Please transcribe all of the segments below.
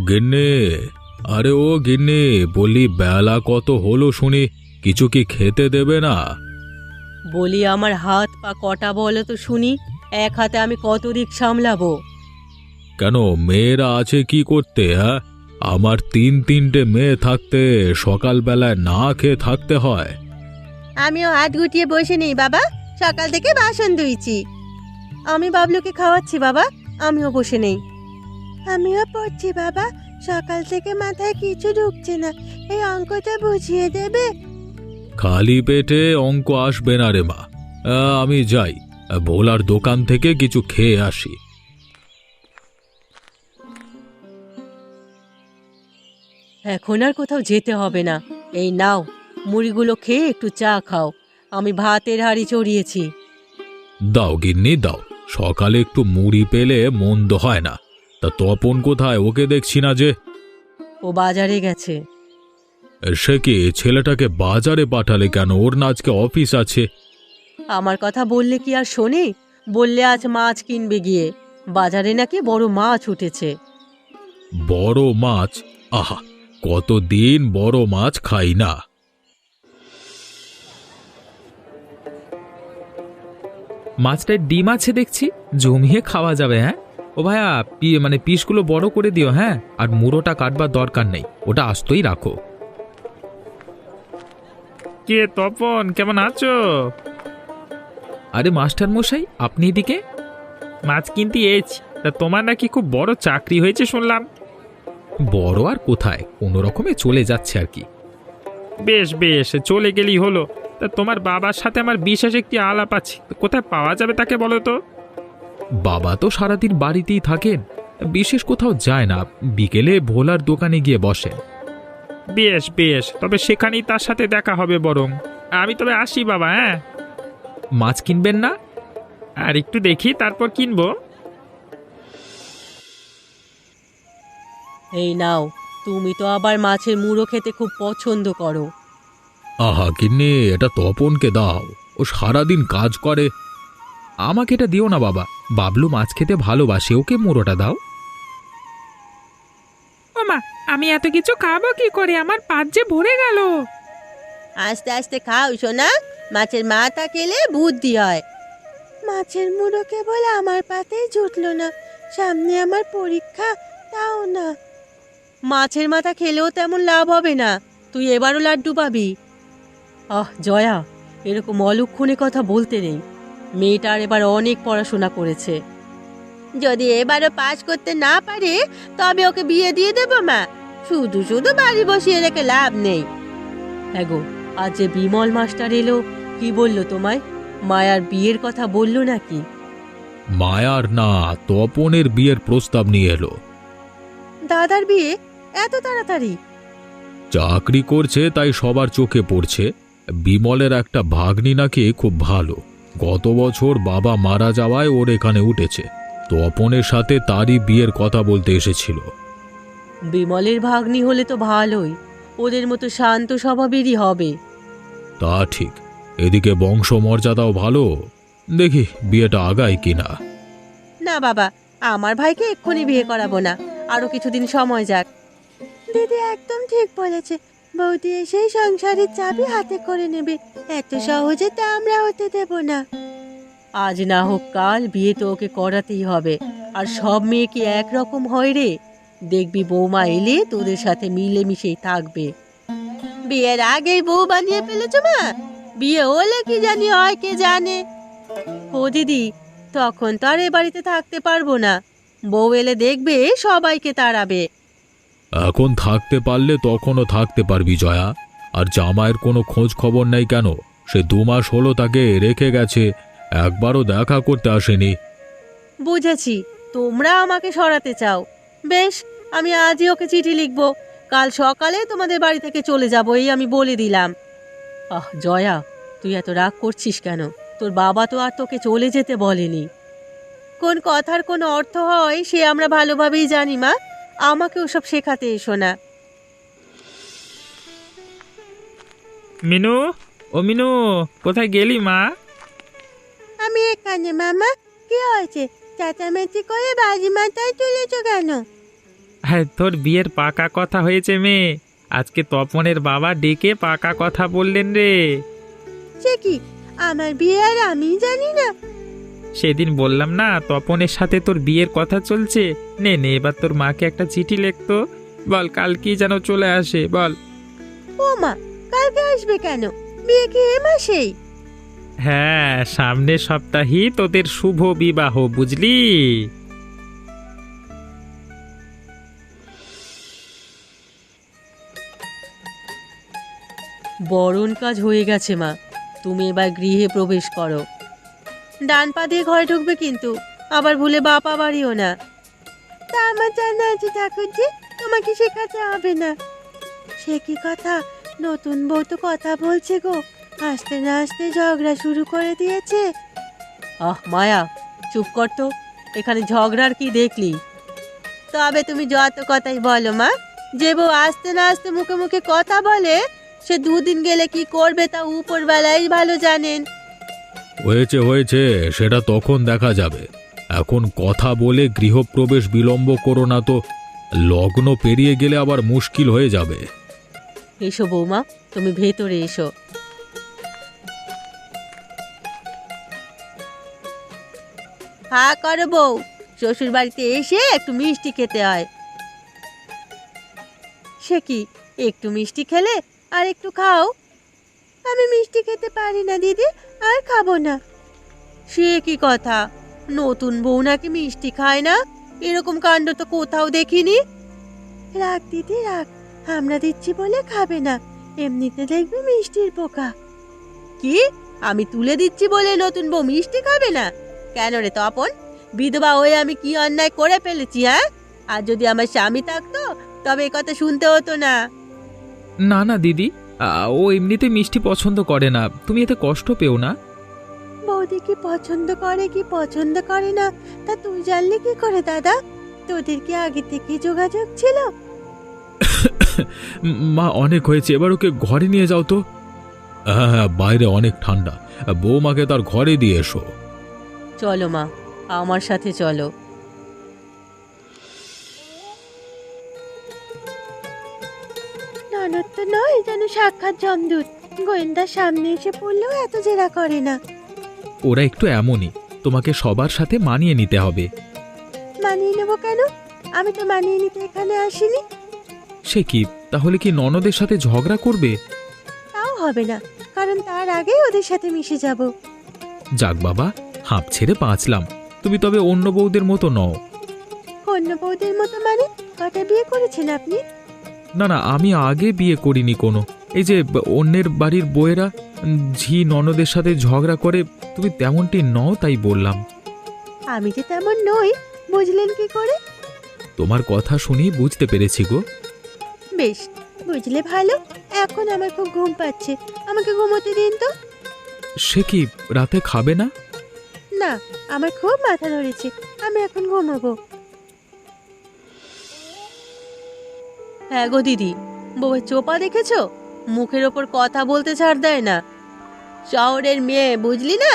গিন্নি, আরে ও গিন্নি, বলি বেলা কত হলো শুনি, কিছু কি খেতে দেবে না? বলি আমার হাত পা কটা বলো তো শুনি, এক হাতে আমি কত দিক সামলাবো? কেন, মেয়েরা আছে কি করতে? হ্যাঁ, আমার তিনটে মেয়ে থাকতে সকালবেলায় না খেয়ে থাকতে হয়? আমিও হাত গুটিয়ে বসে নেই বাবা, সকাল থেকে বাসন ধুইছি। আমি বাবলুকে খাওয়াচ্ছি বাবা, আমিও বসে নেই। আমিও পড়ছি বাবা, সকাল থেকে মাথায় কিছু ঢুকছে না, এই অঙ্কটা বুঝিয়ে দেবে? খালি পেটে অঙ্ক আসবে না রে মা। আমি যাই, ভোলার দোকান থেকে কিছু খেয়ে আসি। এখন আর কোথাও যেতে হবে না, এই নাও মুড়িগুলো খেয়ে একটু চা খাও, আমি ভাতের হাঁড়ি চড়িয়েছি। দাও গিন্নি দাও, সকালে একটু মুড়ি পেলে মন্দ হয় না। তা তপন কোথায়? ওকে দেখছি না যে। ও বাজারে গেছে। সে কি, ছেলেটাকে বাজারে পাঠালে কেন? ওর না আজকে অফিস আছে। আমার কথা বললে কি আর শোনে? বললে আজ মাছ কিনবে গিয়ে, বাজারে নাকি বড় মাছ উঠেছে। বড় মাছ? আহা, কতদিন বড় মাছ খাই না। মাছটায় ডিম আছে দেখছি, জমিয়ে খাওয়া যাবে। হ্যাঁ ও ভাইয়া, পিসগুলো বড় করে দিও। হ্যাঁ, আর মুড়োটা কাটবার দরকার নেই, ওটা আস্তই রাখো। কে তপন, কেমন আছো? আরে মাস্টার মশাই, আপনি এদিকে? মাছ কিনতে এসেছি। তা তোমার নাকি খুব বড় চাকরি হয়েছে শুনলাম। বড় আর কোথায়, কোনো রকমে চলে যাচ্ছে আর কি। বেশ বেশ, চলে গেলেই হলো। তা তোমার বাবার সাথে আমার বিশেষ একটি আলাপ আছে, তো কোথায় পাওয়া যাবে তাকে বলো তো? বাবা তো সারাদিন বাড়িতেই থাকেন, বিশেষ কোথাও যায় না, বিকেলে ভোলার দোকানে গিয়ে বসেন। বেশ বেশ, তবে সেখানেই তার সাথে দেখা হবে বরং। আমি তবে আসি বাবা। হ্যাঁ, মাছ কিনবেন না? আর একটু দেখি তারপর কিনবো। এই নাও, তুমি তো আবার মাছের মুড়ো খেতে খুব পছন্দ করো। আহা গিন্নি, এটা তপনকে দাও, ও সারাদিন কাজ করে। আমাকে এটা দিও না বাবা, বাবলু মাছ খেতে ভালোবাসে, ওকে মুড়োটা দাও। ও মা, আমি এত কিছু খাবো কি করে, আমার পাত যে ভরে গেল। আস্তে আস্তে খাও সোনা, মাছের মাথা খেলে বুদ্ধি হয়। মাছের মুড়ো কেবল আমার পাতেই জুটলো না, সামনে আমার পরীক্ষা, তাও না। মাছের মাথা খেলেও তেমন লাভ হবে না, তুই এবারও লাড্ডু পাবি। আহ জয়া, এরকম অলক্ষণে কথা বলতে নেই, মেয়েটার এবার অনেক পড়াশোনা করেছে। যদি এবারও পাস করতে না পারে তবে ওকে বিয়ে দিয়ে দেবো মা, শুধু শুধু বাড়ি বসিয়ে রেখে লাভ নেই। হ্যাঁ গো, আজ যে বিমল মাস্টার এলো, কি বললো তোমায়? মায়ার বিয়ের কথা বললো নাকি? মায়ার না, তপনের বিয়ের প্রস্তাব নিয়ে এলো। দাদার বিয়ে এত তাড়াতাড়ি? চাকরি করছে তাই সবার চোখে পড়ছে। বিমলের একটা ভাগ্নি নাকি খুব ভালো, গত বছর বাবা মারা যাওয়ায় ওর এখানে উঠেছে। তপনের সাথে তারই বিয়ের কথা বলতে এসেছিল। বিমলের ভাগ্নি হলে তো ভালোই, ওদের মতো শান্ত স্বভাবেরই হবে। তা ঠিক, এদিকে বংশমর্যাদাও ভালো। দেখি বিয়েটা আগায় কিনা। না বাবা, আমার ভাইকে এক্ষুনি বিয়ে করাবো না, আরো কিছুদিন সময় যাক। দিদি একদম ঠিক বলেছে, বৌদি এসেই সংসারের চাবি হাতে করে নেবে, এত সহজে তা আমরা হতে দেব না। আজ না হোক কাল বিয়ে তো ওকে করাতেই হবে, আর সব মেয়ে কি একরকম হয় রে? দেখবি বৌমা এলে তোদের সাথে মিলেমিশেই থাকবে। বিয়ের আগেই বউ বানিয়ে ফেলেছ মা, বিয়ে হলে কি জানি হয় কে জানে। ও দিদি, তখন তো আর এ বাড়িতে থাকতে পারবো না, বউ এলে দেখবে সবাইকে তাড়াবে। এখন থাকতে পারলে তখনও থাকতে পারবি জয়া। আর জামাইয়ের কোনো খোঁজ খবর নেই কেন? সে 2 মাস হলো তাকে রেখে গেছে, একবারও দেখা করতে আসেনি। বুঝেছি, তোমরা আমাকে সরাতে চাও। বেশ, আমি আজই ওকে চিঠি লিখবো, কাল সকালে তোমাদের বাড়ি থেকে চলে যাবো, এই আমি বলে দিলাম। আহ জয়া, তুই এত রাগ করছিস কেন? তোর বাবা তো আর তোকে চলে যেতে বলেনি। কোন কথার কোনো অর্থ হয় সে আমরা ভালোভাবেই জানি মা, আমাকে ওসব শেখাতে এসো না। মিনু, ও মিনু, কোথায় গেলি মা? আমি এখানে মামা। কি হয়েছে, চেঁচামেচি করে বাজি মাথায় তুলেছ কেন? হ্যাঁ, তোর বিয়ের পাকা কথা হয়েছে মেয়ে। আজকে তপনের বাবা ডেকে পাকা কথা বললেন রে। সে কি, আমার বিয়ে আর আমি জানি না? সেদিন বললাম না তপনের সাথে তোর বিয়ের কথা চলছে। নে নে, এবার তোর মাকে একটা চিঠি লিখতো। বল কাল কি যেন চলে আসে, বল। ও মা, কালকে আসবে কেন? বিয়ে কি এ মাসেই? হ্যাঁ, সামনের সপ্তাহেই তোদের শুভ বিবাহ, বুঝলি? বরণ কাজ হয়ে গেছে মা, তুমি এবার গৃহে প্রবেশ করো। ডান পা দিয়ে ঘরে ঢুকবে কিন্তু, আবার ভুলে বাপা বাড়িও না। তা আমার জানা আছে ঠাকুরজি, তোমাকে শেখাতে হবে না। সে কি কথা, নতুন বউ তো কথা বলছে গো, আস্তে না আস্তে ঝগড়া শুরু করে দিয়েছে। আহ মায়া, চুপ কর তো, এখানে ঝগড়ার কি দেখলি? তবে তুমি যত কথাই বলো মা, যে বউ আস্তে না আস্তে মুখে মুখে কথা বলে, সে দুদিন গেলে কি করবে তা উপরবেলাই ভালো জানেন। হয়েছে হয়েছে, সেটা তখন দেখা যাবে। এখন কথা বলে গৃহপ্রবেশ বিলম্ব করো না তো, লগ্ন পেরিয়ে গেলে আবার মুশকিল হয়ে যাবে। এসো বৌমা, তুমি ভেতরে এসো। হা করো বউ, শ্বশুর বাড়িতে এসে একটু মিষ্টি খেতে হয়। সে কি, একটু মিষ্টি খেলে আর একটু খাও। আমি মিষ্টি খেতে পারি না দিদি, আর খাবো না। সে কি কথা, নতুন বউ নাকি মিষ্টি খায় না? এরকম কাণ্ড তো কোথাও দেখিনি। রাখ দিদি রাখ, আমরা দিচ্ছি বলে খাবে না, এমনিতে দেখবি মিষ্টির পোকা। কি, আমি তুলে দিচ্ছি বলে নতুন বউ মিষ্টি খাবে না? কেন রে তপন, বিধবা হয়ে আমি কি অন্যায় করে ফেলেছি? হ্যাঁ, আর যদি আমার স্বামী থাকতো তবে এ কথা শুনতে হতো না। না না দিদি, ও এমনিতে মিষ্টি পছন্দ করে না, তুমি এতে কষ্ট পেও না। বৌদি কি পছন্দ করে কি পছন্দ করে না তা তুই জানলি কি করে দাদা? তোদের কি আগে থেকে যোগাযোগ ছিল? মা, অনেক হয়েছে, এবার ওকে ঘরে নিয়ে যাও তো। হ্যাঁ হ্যাঁ, বাইরে অনেক ঠান্ডা, বৌমাকে তার ঘরে দিয়ে এসো। চলো মা, আমার সাথে চলো। ননদ তো নয় যেন সাক্ষাৎ জমদূত, গোয়েন্দার সামনে এসে পড়লেও এত জেরা করে না। ওরা একটু এমনই, তোমাকে সবার সাথে মানিয়ে নিতে হবে। মানিয়ে নেবো কেন? আমি তো মানিয়ে নিতে এখানে আসিনি। সে কি, তাহলে কি ননদের সাথে ঝগড়া করবে? তাও হবে না, কারণ তার আগেই ওদের সাথে মিশে যাব। যাক বাবা, হাঁপ ছেড়ে বাঁচলাম। তুমি তবে অন্য বউদের মতো নও। অন্য বউদের মতো মানে? কটা বিয়ে করেছেন আপনি? না না, আমি আগে বিয়ে করিনি কোনো। এই যে অন্যের বাড়ির বউয়েরা ঝি ননদের সাথে ঝগড়া করে, তুমি তেমনটি নও তাই বললাম। আমি যে তেমন নই, বুঝলেন কি করে? তোমার কথা শুনেই বুঝতে পেরেছি গো। বেশ, বুঝলে ভালো। এখন আমার খুব ঘুম পাচ্ছে, আমাকে ঘুমোতে দিন তো। সে কি, রাতে খাবে না? না, আমার খুব মাথা ধরেছে, আমি এখন ঘুমাবো। হ্যাঁ গো দিদি, বউয়ের চোপা দেখেছো? মুখের ওপর কথা বলতে ছাড় দেয় না। শহরের মেয়ে বুঝলি না,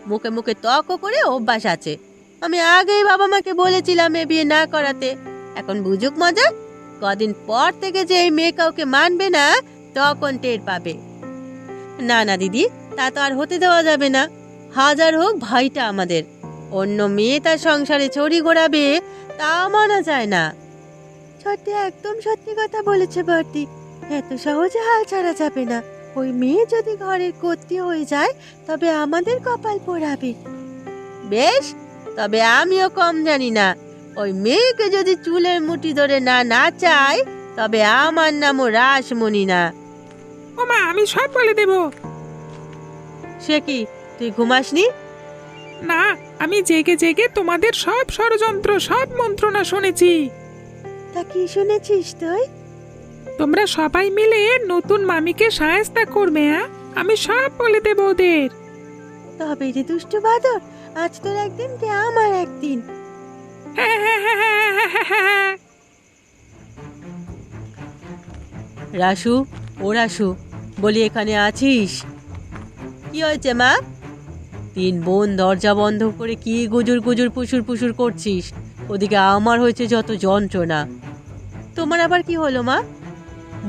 মুখে মুখে তর্ক করে অভ্যাস আছে। আমি আগেই বাবা মাকে বলেছিলাম এ বিয়ে না করাতে, এখন বুঝুক মজা। কদিন পর থেকে যে এই মেয়ে কাউকে মানবে না, তখন টের পাবে। না না দিদি, তা তো আর হতে দেওয়া যাবে না। হাজার হোক ভাইটা আমাদের, অন্য মেয়ে তার সংসারে ছড়ি ঘোরাবে, তা মানা যায় না। সত্যি, একদম সত্যি কথা বলেছে বর্দি, এত সহজে হাল ছাড়া যাবে না। ওই মেয়ে যদি ঘরের কর্ত্রী হয়ে যায় তবে আমাদের কপাল পোড়াবে। বেশ, তবে আমিও কম জানি না। ওই মেয়েকে যদি চুলের মুঠি ধরে না নাচাই, তবে আমার নামও রাসমণি না। ও মা, আমি সব বলে দেব। সে কি, তুই ঘুমাসনি? না, আমি জেগে জেগে তোমাদের সব ষড়যন্ত্র, সব মন্ত্রণা শুনেছি। তা কি শুনেছিস তুই? তোমরা সবাই মিলে নতুন মামিকে সায়স্তা করবে। আমি সব বলে দেব ওদের। তবে রে দুষ্টু বাদর, আজ তোর একদিন কি আমার একদিন। রাসু, ও রাসু, বলি এখানে আছিস? কি হয়েছে মা? তিন বোন দরজা বন্ধ করে কি গুজুর গুজুর পুশুর পুশুর করছিস? ওদিকে আমার হয়েছে যত যন্ত্রণা। তোমার আবার কি হলো মা?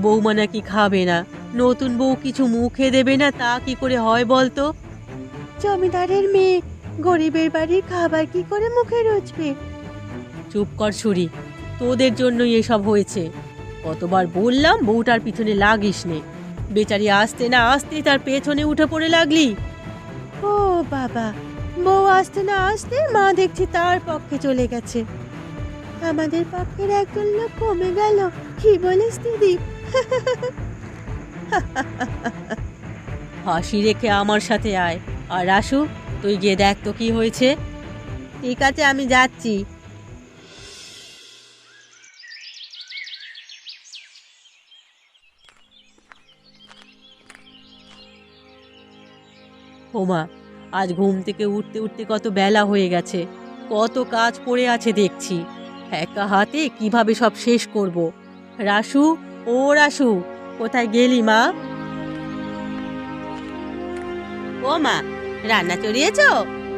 বৌমা নাকি খাবে না, নতুন বউ কিছু মুখে দেবে না, তা কি করে হয় বলতো? জমিদারের মেয়ে, গরিবের বাড়ির খাবার কি করে মুখে রুচবে? চুপ কর ছুরি, তোদের জন্যই এসব হয়েছে। কতবার বললাম বউটার পিছনে লাগিস নে, বেচারি আসতে না আসতেই তার পেছনে উঠে পড়ে লাগলি। ও বাবা, বউ আসতে না আসতে মা দেখছি তার পক্ষে চলে গেছে। আমাদের পক্ষের একজন লোক কমে গেল, কি বলিস দিদি? হাসি রেখে আমার সাথে আয়। আর আসু, তুই গিয়ে দেখ তো কি হয়েছে। ঠিক আছে, আমি যাচ্ছি। ওমা, আজ ঘুম থেকে উঠতে উঠতে কত বেলা হয়ে গেছে, কত কাজ পড়ে আছে দেখছি। একা হাতে কিভাবে সব শেষ করব? রাসু, ও রাসু, কোথায় গেলি মা? ও মা, রান্না চড়িয়েছ?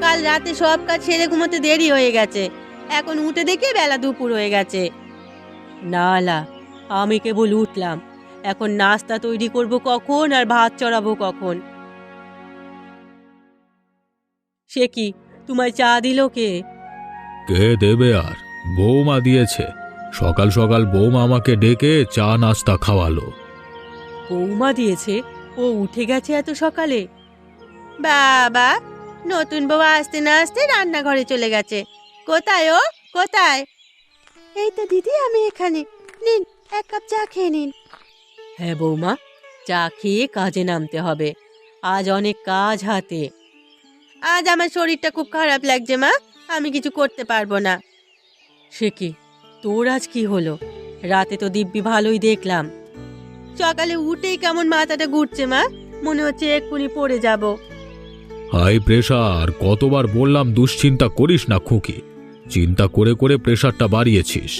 কাল রাতে সব কাজ সেরে ঘুমোতে দেরি হয়ে গেছে, এখন উঠে দেখে বেলা দুপুর হয়ে গেছে। না লা, আমি কেবল উঠলাম, এখন নাস্তা তৈরি করব কখন আর ভাত চড়াবো কখন? সে কি, তোমায় চা দিল কে? কে দেবে আর? বৌমা দিয়েছে। সকাল সকাল বৌমা আমাকে ডেকে চা নাস্তা খাওয়ালো। বৌমা দিয়েছে? ও উঠে গেছে এত সকালে? বাবা, নতুন বউ আসতে না আসতে রান্নাঘরে চলে গেছে। কোথায় ও, কোথায়? এই তো দিদি, আমি এখানে। নিন, এক কাপ চা খেয়ে নিন। হ্যাঁ বৌমা, চা খেয়ে কাজে নামতে হবে, আজ অনেক কাজ হাতে। আজ আমার শরীরটা খুব খারাপ লাগছে মা, আমি কিছু করতে পারবো না। সে কি, তোর আজ কি হলো? রাতে তো দিব্যি ভালোই দেখলাম, সকালে উঠেই কেমন মাথাটা ঘুরছে মা, মনে হচ্ছে এক্ষুনি পড়ে যাব। হাই প্রেসার, কতবার বললাম দুশ্চিন্তা করিস না খুকি, চিন্তা করে করে প্রেসারটা বাড়িয়েছিস।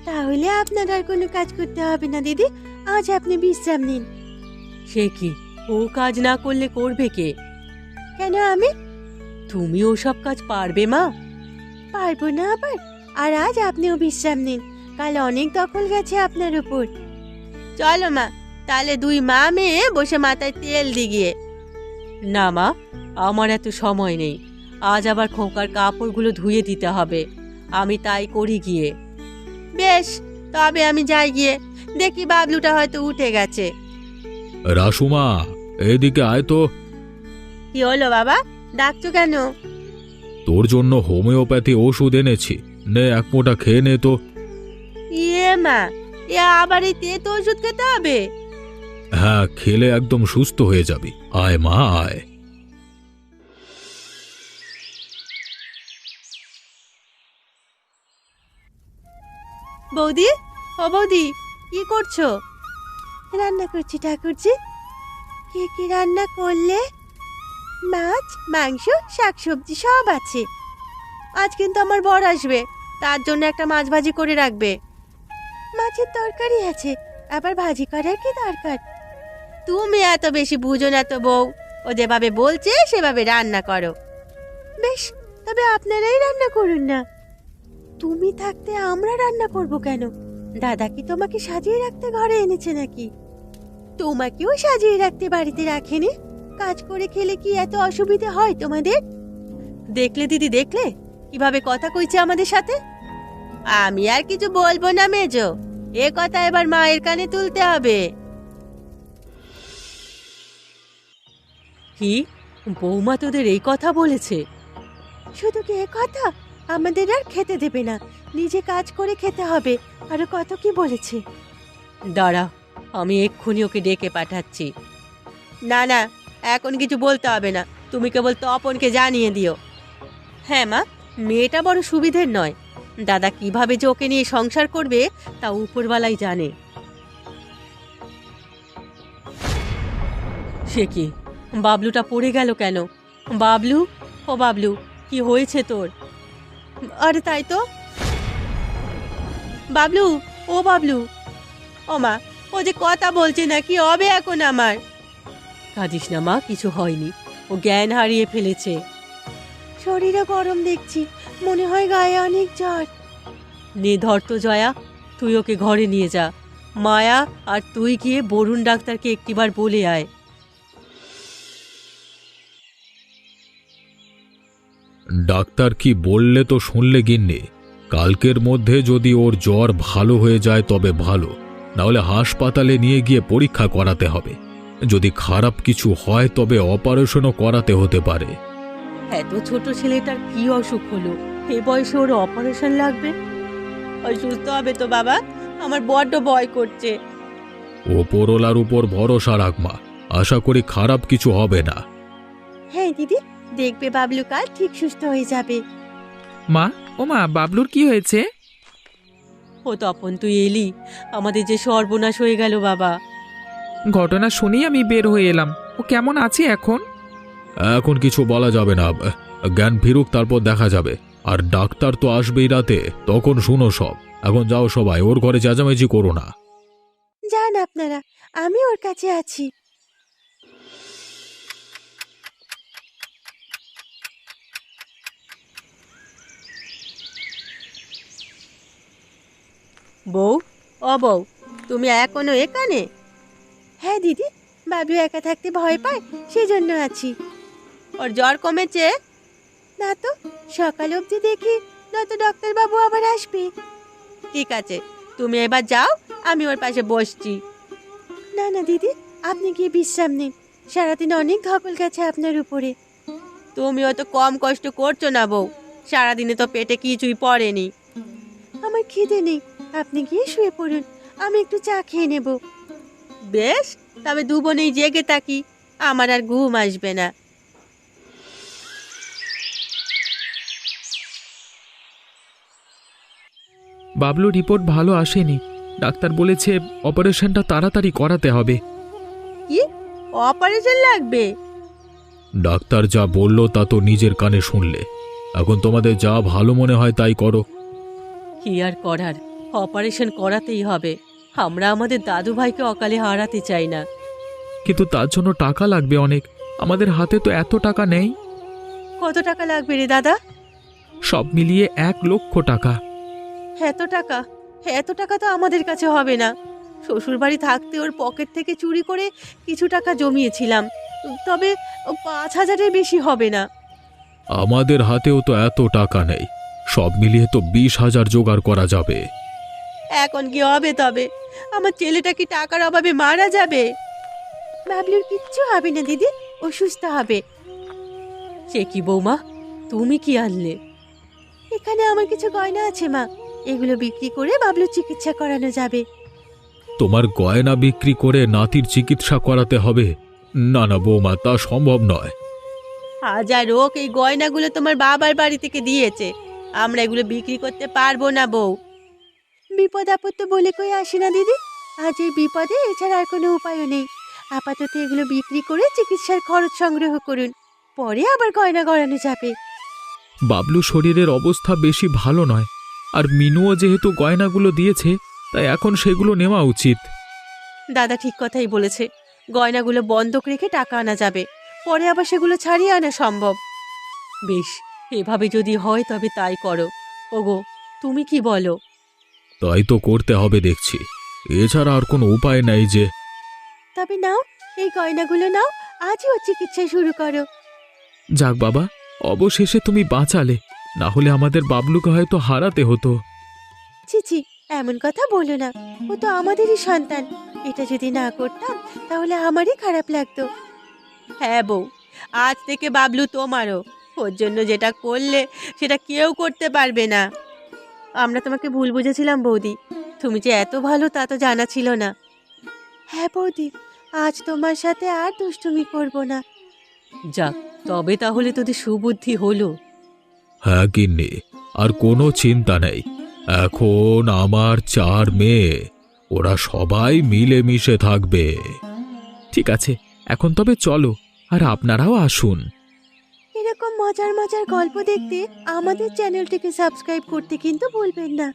তাহলে আপনার আর কোনো কাজ করতে হবে না দিদি, আজ আপনি বিশ্রাম নিন। সে কি, ও কাজ না করলে করবে কে? কেন আমি? তুমি ওসব কাজ পারবে মা? পারবো না আবার? আর আজ আপনিও বিশ্রাম নিন, কাল অনেক দখল গেছে আপনার উপর। চলো মা, তাহলে দুই মা মেয়ে বসে মাথায় তেল দিগিয়ে। না মা, আমার এত সময় নেই, আজ আবার খোকার কাপড়গুলো ধুয়ে দিতে হবে, আমি তাই করি গিয়ে। বেশ, তবে আমি যাই গিয়ে, দেখি বাবলুটা হয়তো উঠে গেছে। রাসুমা, এদিকে আয় তো। কি হলো বাবা, ডাকছো কেন? তোর জন্য হোমিওপ্যাথি ওষুধ এনেছি, নে এক মোটা খেয়ে নে তো। ইয়ে মা, এ আবার এই তেতো ওষুধ খেতে হবে? হ্যাঁ, খেলে একদম সুস্থ হয়ে যাবি। আয় মা, আয়। বৌদি, ও বৌদি, কি করছো? রান্না করছি ঠাকুরজি। কি কি রান্না করলে? মাছ, মাংস, শাকসবজি সব আছে। আজ কিন্তু আমার বর আসবে, তার জন্য একটা মাছ ভাজি করে রাখবে। মাছের তরকারি আছে, আবার ভাজি করার কি দরকার? তুমি এত বেশি বুঝো না তো বউ, ও যেভাবে বলছে সেভাবে রান্না করো। বেশ, তবে আপনারাই রান্না করুন না। তুমি থাকতে আমরা রান্না করব কেন? দাদা কি তোমাকে সাজিয়ে রাখতে ঘরে এনেছে নাকি? তোমাকেও সাজিয়ে রাখতে বাড়িতে রাখেনি? কাজ করে খেলে কি এত অসুবিধা হয় তোমাদের? দেখলে দিদি, দেখলে কিভাবে কথা কইছে আমাদের সাথে? আমি আর কিছু বলবো না মেজো, এ কথা এবার মায়ের কানে তুলতে হবে। কি, বৌমা তোদের এই কথা বলেছে? শুধু কি এ কথা, আমাদের আর খেতে দেবে না, নিজে কাজ করে খেতে হবে, আরো কত কি বলেছে। দাঁড়া, আমি এক্ষুনি ওকে ডেকে পাঠাচ্ছি। না না, এখন কিছু বলতে হবে না, তুমি কেবল তপনকে জানিয়ে দিও। হ্যাঁ মা, মেয়েটা বড় সুবিধের নয়, দাদা কিভাবে যে ওকে নিয়ে সংসার করবে তা উপরওয়ালাই জানে। সে কি, বাবলুটা পড়ে গেল কেন? বাবলু, ও বাবলু, কি হয়েছে তোর? আরে তাই তো, বাবলু, ও বাবলু। ও মা, ও যে কথা বলছে না, কি হবে এখন আমার? কাঁদিস না মা, কিছু হয়নি, ও জ্ঞান হারিয়ে ফেলেছে। শরীরও গরম দেখছি, মনে হয় গায়ে অনেক জ্বর। নে ধর তো জয়া, তুই ওকে ঘরে নিয়ে যা। মায়া আর তুই গিয়ে বরুণ ডাক্তারকে একটিবার বলে আয়। ডাক্তার কি বললে তো শুনলে গিন্নি। কালকের মধ্যে যদি ওর জ্বর ভালো হয়ে যায় তবে ভালো, নাহলে হাসপাতালে নিয়ে গিয়ে পরীক্ষা করাতে হবে। যদি খারাপ কিছু হয় তবে অপারেশনও করাতে হতে পারে। এত ছোট ছেলেটার কি অসুখ হলো, এ বয়সে ওর অপারেশন লাগবে? অসুস্থ হবে তো বাবা, আমার বড্ড ভয় করছে। ওপরওয়ালার উপর ভরসা রাখ মা, আশা করি খারাপ কিছু হবে না। হ্যাঁ দিদি, দেখবে বাবলু কাল ঠিক সুস্থ হয়ে যাবে। মা, ও মা, বাবলুর কি হয়েছে? ও তপন, তুই এলি, আমাদের যে সর্বনাশ হয়ে গেল বাবা। ঘটনা শুনেই আমি বের হয়ে এলাম। ও কেমন আছে এখন? এখন কিছু বলা যাবে না, জ্ঞান ফিরুক তারপর দেখা যাবে। আর ডাক্তার তো আসবেই রাতে, তখন শুনো সব। এখন যাও সবাই, ওর ঘরে চেঁচামেচি করো না। যান আপনারা, আমি ওর কাছে আছি। বউ, ও বউ, তুমি এখনো এখানে? হ্যাঁ দিদি, বাবু একা থাকতে ভয় পায়, সেজন্য আছি। ওর জ্বর কমেছে? না তো, সকাল অবধি দেখি, নয়তো ডাক্তারবাবু আবার আসবে। ঠিক আছে, তুমি এবার যাও, আমি ওর পাশে বসছি। না না দিদি, আপনি গিয়ে বিশ্রাম নিন, সারাদিন অনেক ধকল গেছে আপনার উপরে। তুমি অত কম কষ্ট করছো না বউ, সারাদিনে তো পেটে কিছুই পড়েনি। আমার খিদে নেই, আপনি গিয়ে শুয়ে পড়ুন, আমি একটু চা খেয়ে নেব। বেশ, তবে দুবোনেই জেগে থাকি, আমার আর ঘুম আসবে না। বাবলু রিপোর্ট ভালো আসেনি। ডাক্তার বলেছে অপারেশনটা তাড়াতাড়ি করাতে হবে। কি অপারেশন লাগবে? ডাক্তার যা বলল তা তো নিজের কানে শুনলে। এখন তোমাদের যা ভালো মনে হয় তাই করো। কি আর করার, অপারেশন করাতেই হবে। আমরা আমাদের দাদু ভাইকে অকালে হারাতে চাই না। কিন্তু তার জন্য টাকা লাগবে অনেক। আমাদের হাতে তো এত টাকা নেই। কত টাকা লাগবে রে দাদা? সব মিলিয়ে 1,00,000 টাকা। এত টাকা? এত টাকা তো আমাদের কাছে হবে না। শ্বশুরবাড়ি থাকতে ওর পকেট থেকে চুরি করে কিছু টাকা জমিয়েছিলাম, তবে 5,000-এর বেশি হবে না। আমাদের হাতেও তো এত টাকা নেই, সব মিলিয়ে তো 20,000 জোগাড় করা যাবে। এখন কি হবে তবে? আমার ছেলেটা কি টাকার অভাবে মারা যাবে? বাবলুর কিচ্ছু হবে না দিদি, ও সুস্থ হবে। সে কি বৌমা, তুমি কি আনলে? এখানে আমার কিছু গয়না আছে মা, এগুলো বিক্রি করে বাবলুর চিকিৎসা করানো যাবে। তোমার গয়না বিক্রি করে নাতির চিকিৎসা করাতে হবে? না না বৌমা, তা সম্ভব নয়। হাজার হোক, এই গয়নাগুলো তোমার বাবার বাড়ি থেকে দিয়েছে, আমরা এগুলো বিক্রি করতে পারবো না বউ। বিপদ আপদ তো বলে কই আসে না দিদি, আজ এই বিপদে এছাড়া আর কোনো উপায়ও নেই। আপাতত এগুলো বিক্রি করে চিকিৎসার খরচ সংগ্রহ করুন, পরে আবার গয়না গড়ানো যাবে। বাবলু শরীরের অবস্থা বেশি ভালো নয়, আর মিনুও যেহেতু গয়নাগুলো দিয়েছে, তাই এখন সেগুলো নেওয়া উচিত। দাদা ঠিক কথাই বলেছে, গয়নাগুলো বন্ধক রেখে টাকা আনা যাবে, পরে আবার সেগুলো ছাড়িয়ে আনা সম্ভব। বেশ, এভাবে যদি হয় তবে তাই করো। ওগো, তুমি কি বলো? তাই তো করতে হবে দেখছি, এছাড়া আর কোনো উপায় নাই যে। তবে নাও, এই গয়নাগুলো নাও, আজই ওর চিকিৎসা শুরু করো। যাক বাবা, অবশেষে তুমি বাঁচালে, না হলে আমাদের বাবলুকে হয়তো হারাতে হতো। ছি, এমন কথা বলো না, ও তো আমাদেরই সন্তান। এটা যদি না করতাম তাহলে আমারই খারাপ লাগতো। হ্যাঁ বউ, আজ থেকে বাবলু তোমারও। ওর জন্য যেটা করলে সেটা কেউ করতে পারবে না। আমরা তোমাকে ভুল বুঝেছিলাম বৌদি, তুমি যে এত ভালো তা তো জানা ছিল না। হ্যাঁ বৌদি, আজ তোমার সাথে আর দুষ্টুমি করব না। যাক, তবে তাহলে তোদের সুবুদ্ধি হলো। হ্যাঁ গিন্নি, আর কোনো চিন্তা নেই। এখন আমার 4 মেয়ে, ওরা সবাই মিলেমিশে থাকবে। ঠিক আছে, এখন তবে চলো, আর আপনারাও আসুন। এরকম মজার মজার গল্প দেখতে আমাদের চ্যানেলটিকে সাবস্ক্রাইব করতে কিন্তু ভুলবেন না।